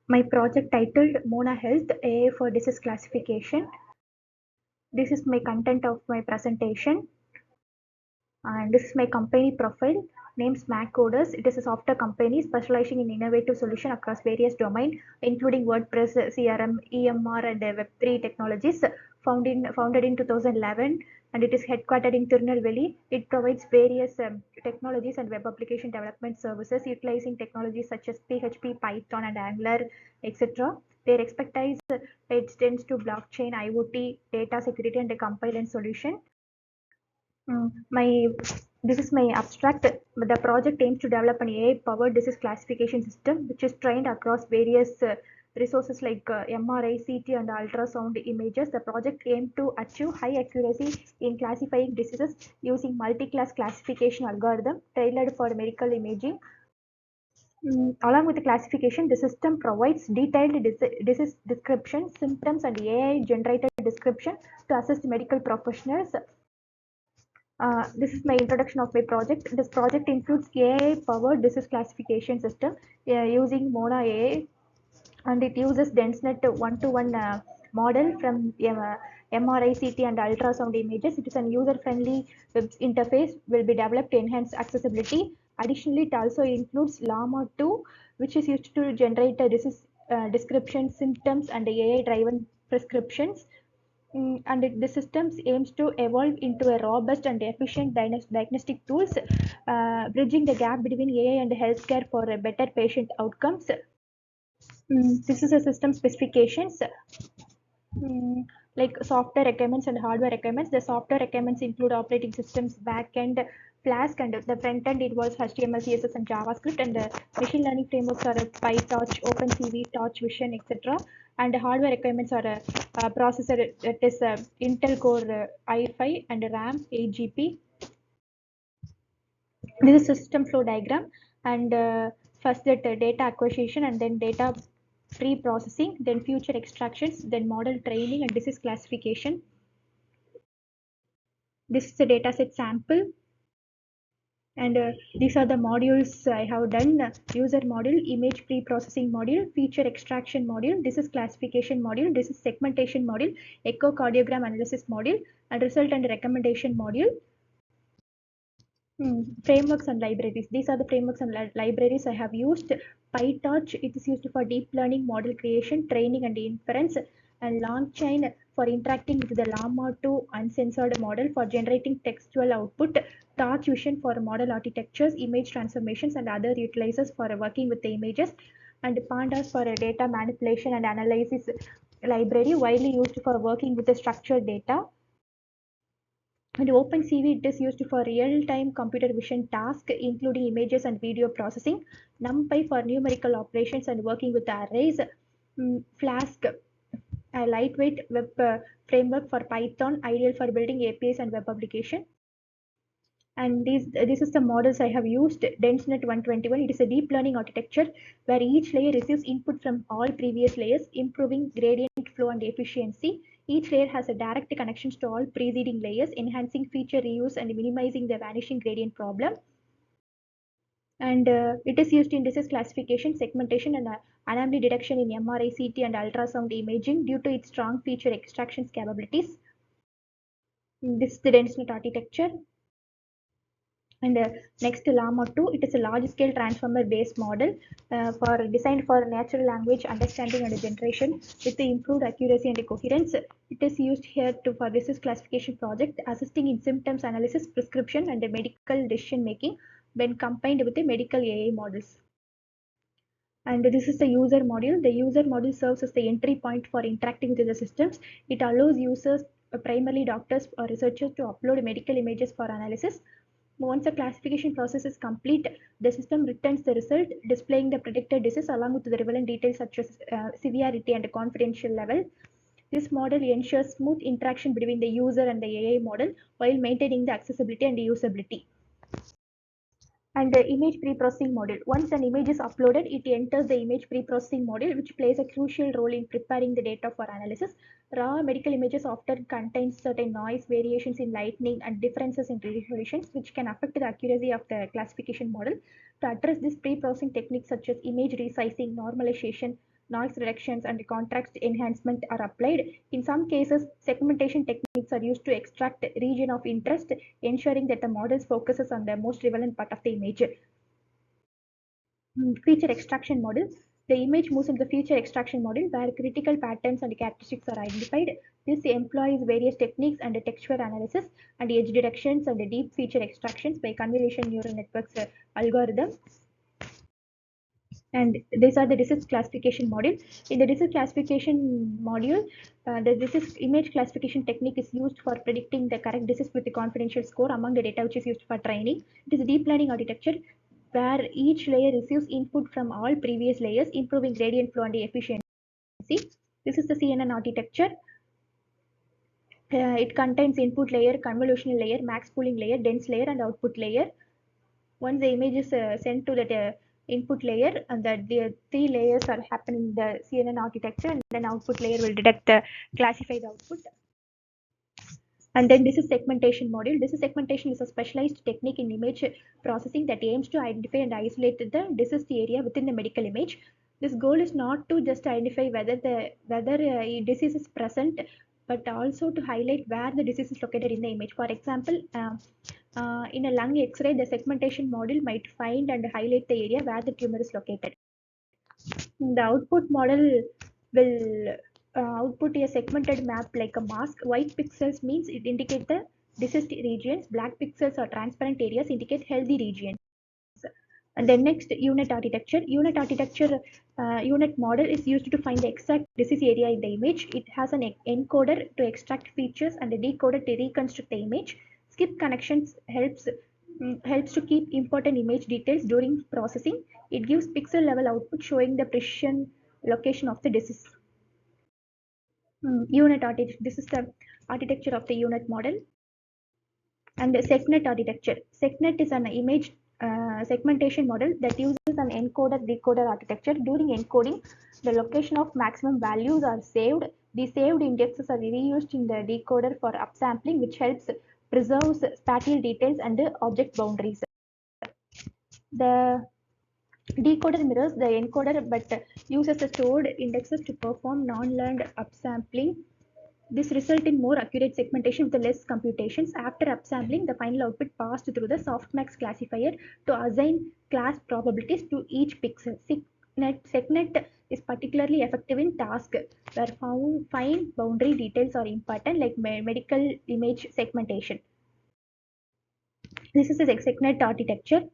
My project titled MonaHealth AI for Disease Classification. This is my content of my presentation, and this is my company profile. Named Coders. It is a software company specializing in innovative solution across various domains, including WordPress, CRM, EMR, and Web3 technologies. Founded in 2011, and it is headquartered in Tirunelveli. It provides various technologies and web application development services utilizing technologies such as PHP, Python, and Angular, etc. Their expertise extends to blockchain, IoT, data security, and compliance solution. My This is my abstract. The project aims to develop an AI-powered disease classification system, which is trained across various resources like MRI, CT, and ultrasound images. The project aims to achieve high accuracy in classifying diseases using multi-class classification algorithm tailored for medical imaging. Along with the classification, the system provides detailed disease description, symptoms, and AI-generated description to assist medical professionals. This is my introduction of my project. This project includes AI-powered disease classification system using Mona AI, and it uses DenseNet one-to-one model from MRI, CT, and ultrasound images. It is an user-friendly web interface will be developed to enhance accessibility. Additionally, it also includes Llama 2, which is used to generate disease description, symptoms, and AI-driven prescriptions. The systems aims to evolve into a robust and efficient diagnostic tools, bridging the gap between AI and healthcare for a better patient outcomes. This is a system specifications. Mm, like software requirements and hardware requirements. The software requirements include operating systems, backend, Flask, and the front end involves HTML, CSS, and JavaScript. And the machine learning frameworks are PyTorch, OpenCV, Torch Vision, etc. And the hardware requirements are a processor that is Intel Core i5 and RAM 8 GB. This is system flow diagram, and first that data acquisition, and then data pre-processing, then future extractions, then model training, and this is classification. This is a dataset sample, and these are the modules I have done. User module, image pre-processing module, feature extraction module, this is classification module, this is segmentation module, echocardiogram analysis module, and result and recommendation module. Frameworks and libraries. These are the frameworks and libraries I have used. PyTorch, it is used for deep learning model creation, training, and inference. And LangChain for interacting with the Llama 2 uncensored model for generating textual output. Torch Vision for model architectures, image transformations, and other utilizers for working with the images. And Pandas for a data manipulation and analysis library, widely used for working with the structured data. And OpenCV, it is used for real-time computer vision tasks, including images and video processing. NumPy for numerical operations and working with arrays. Flask, a lightweight web framework for Python, ideal for building APIs and web application. And this is the models I have used. DenseNet 121, it is a deep learning architecture where each layer receives input from all previous layers, improving gradient flow and efficiency. Each layer has a direct connections to all preceding layers, enhancing feature reuse and minimizing the vanishing gradient problem. And it is used in disease classification, segmentation, and anomaly detection in MRI, CT, and ultrasound imaging due to its strong feature extraction capabilities. This is the DenseNet architecture. And next, Llama 2, it is a large-scale transformer-based model designed for natural language understanding and generation with the improved accuracy and coherence. It is used here for disease classification project, assisting in symptoms analysis, prescription, and medical decision making when combined with the medical AI models. And this is the user module. The user module serves as the entry point for interacting with the systems. It allows users, primarily doctors or researchers, to upload medical images for analysis. Once the classification process is complete, the system returns the result, displaying the predicted disease along with the relevant details such as severity and confidential level. This model ensures smooth interaction between the user and the AI model while maintaining the accessibility and usability. And the image pre-processing module. Once an image is uploaded, it enters the image pre-processing module, which plays a crucial role in preparing the data for analysis. Raw medical images often contain certain noise, variations in lighting, and differences in resolutions, which can affect the accuracy of the classification model. To address this, pre-processing techniques such as image resizing, normalization, noise reductions, and contrast enhancement are applied. In some cases, segmentation techniques are used to extract region of interest, ensuring that the model focuses on the most relevant part of the image. Feature extraction model. The image moves into the feature extraction model where critical patterns and characteristics are identified. This employs various techniques and textual analysis and edge detections and deep feature extractions by convolutional neural networks algorithm. And these are the disease classification module. In the disease classification module, the disease image classification technique is used for predicting the correct disease with the confidential score among the data which is used for training. It is a deep learning architecture where each layer receives input from all previous layers, improving gradient flow and efficiency. This is the CNN architecture. It contains input layer, convolutional layer, max pooling layer, dense layer, and output layer. Once the image is sent to the input layer, and that the three layers are happening in the CNN architecture, and then output layer will detect the classify the output. And then this is segmentation module. This is segmentation is a specialized technique in image processing that aims to identify and isolate the diseased area within the medical image. This goal is not to just identify whether disease is present, but also to highlight where the disease is located in the image. For example, in a lung X-ray, the segmentation module might find and highlight the area where the tumor is located. The output model will output a segmented map like a mask. White pixels means it indicate the diseased regions. Black pixels or transparent areas indicate healthy regions. And then next, unit architecture. Unit model is used to find the exact disease area in the image. It has an encoder to extract features and a decoder to reconstruct the image. Skip connections helps to keep important image details during processing. It gives pixel level output showing the precision location of the disease. Unit architecture. This is the architecture of the unit model. And segnet architecture. Segnet is an image segmentation model that uses an encoder-decoder architecture. During encoding, the location of maximum values are saved. The saved indexes are reused in the decoder for upsampling, which helps preserve spatial details and object boundaries. The decoder mirrors the encoder but uses the stored indexes to perform non-learned upsampling. This results in more accurate segmentation with less computations. After upsampling, the final output passed through the softmax classifier to assign class probabilities to each pixel. Segnet is particularly effective in tasks where fine boundary details are important, like medical image segmentation. This is the segnet architecture.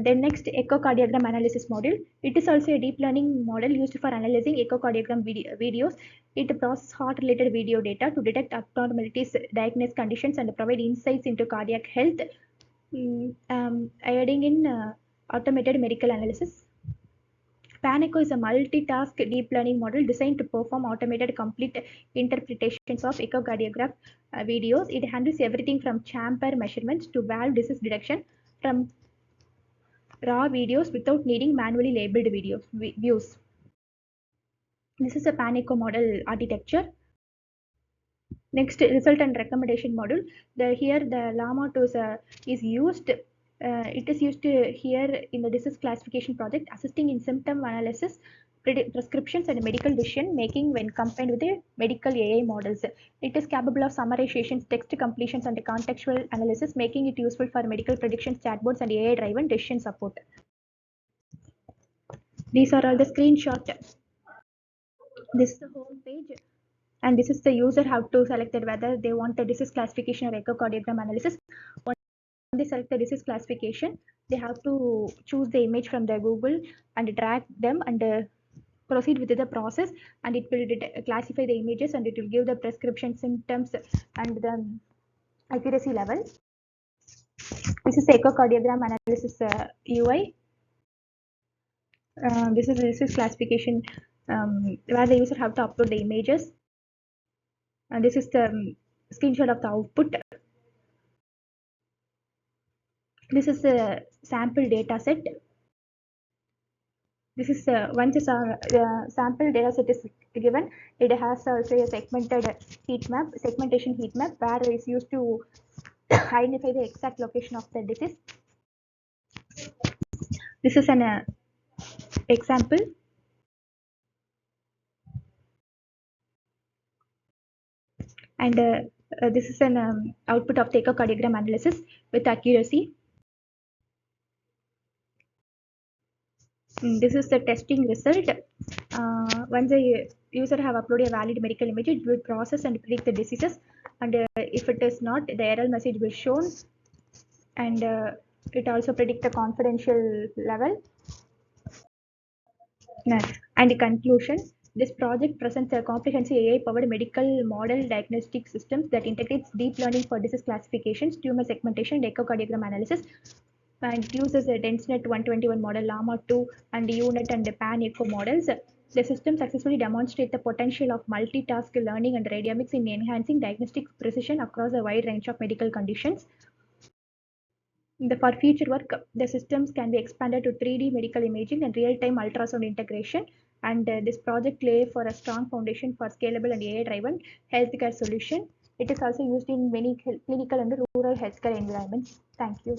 Then next, echocardiogram analysis module. It is also a deep learning model used for analyzing echocardiogram videos. It processes heart-related video data to detect abnormalities, diagnose conditions, and provide insights into cardiac health, aiding in automated medical analysis. PanEcho is a multitask deep learning model designed to perform automated complete interpretations of echocardiogram videos. It handles everything from chamber measurements to valve disease detection from raw videos without needing manually labeled views. This is a PanEcho model architecture. Next, result and recommendation module. Here the Llama 2 is used. It is used here in the disease classification project, assisting in symptom analysis, prescriptions, and medical decision making when combined with the medical AI models. It is capable of summarizations, text completions, and contextual analysis, making it useful for medical predictions, chatbots, and AI-driven decision support. These are all the screenshots. This is the home page, and this is the user have to select whether they want the disease classification or echocardiogram analysis. Once they select the disease classification, they have to choose the image from the Google and drag them and proceed with the process, and it will classify the images, and it will give the prescription, symptoms, and the accuracy level. This is the echocardiogram analysis UI. This is classification where the user have to upload the images, and this is the screenshot of the output. This is a sample data set. This is once a sample data set is given, it has also a segmentation heat map, where it is used to identify the exact location of the disease. This is an example. And this is an output of the echocardiogram analysis with accuracy. This is the testing result. Once the user have uploaded a valid medical image, it will process and predict the diseases. And if it is not, the error message will shown. And it also predict the confidential level. And the conclusion, this project presents a comprehensive AI-powered medical model diagnostic systems that integrates deep learning for disease classifications, tumor segmentation, and echocardiogram analysis. And it uses a DenseNet 121 model, Llama 2, and the UNet and the Pan-Echo models. The system successfully demonstrates the potential of multitask learning and radiomics in enhancing diagnostic precision across a wide range of medical conditions. For future work, the systems can be expanded to 3D medical imaging and real-time ultrasound integration. And this project lay for a strong foundation for scalable and AI-driven healthcare solution. It is also used in many clinical and rural healthcare environments. Thank you.